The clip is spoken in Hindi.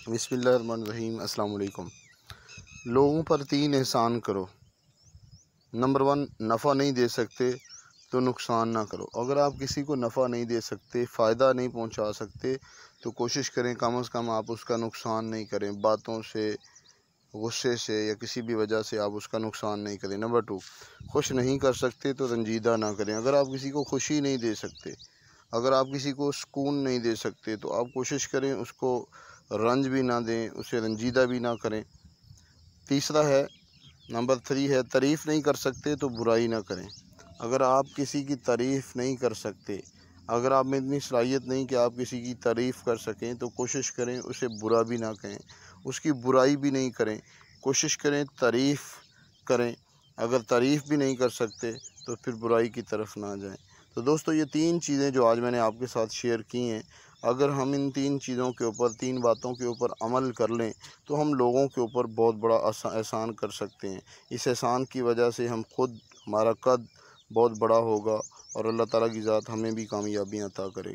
बिस्मिल्लाहिर्रहमानिर्रहीम। अस्सलाम वालेकुम। लोगों पर 3 एहसान करो। नंबर 1, नफ़ा नहीं दे सकते तो नुकसान ना करो। अगर आप किसी को नफ़ा नहीं दे सकते, फ़ायदा नहीं पहुंचा सकते, तो कोशिश करें कम से कम आप उसका नुकसान नहीं करें। बातों से, गुस्से से या किसी भी वजह से आप उसका नुकसान नहीं करें। नंबर 2, खुश नहीं कर सकते तो रंजीदा ना करें। अगर आप किसी को खुशी नहीं दे सकते, अगर आप किसी को सुकून नहीं दे सकते, तो आप कोशिश करें उसको रंज भी ना दें, उसे रंजीदा भी ना करें। तीसरा है, नंबर 3 है, तारीफ़ नहीं कर सकते तो बुराई ना करें। अगर आप किसी की तारीफ़ नहीं कर सकते, अगर आप में इतनी सलाहियत नहीं कि आप किसी की तारीफ़ कर सकें, तो कोशिश करें उसे बुरा भी ना कहें, उसकी बुराई भी नहीं करें। कोशिश करें तारीफ़ करें। अगर तारीफ़ भी नहीं कर सकते तो फिर बुराई की तरफ ना जाएं। तो दोस्तों, ये 3 चीज़ें जो आज मैंने आपके साथ शेयर की हैं, अगर हम इन 3 चीज़ों के ऊपर, 3 बातों के ऊपर अमल कर लें, तो हम लोगों के ऊपर बहुत बड़ा एहसान कर सकते हैं। इस एहसान की वजह से हम खुद, हमारा कद बहुत बड़ा होगा और अल्लाह ताला की ज़ात हमें भी कामयाबियाँ अता करेगी।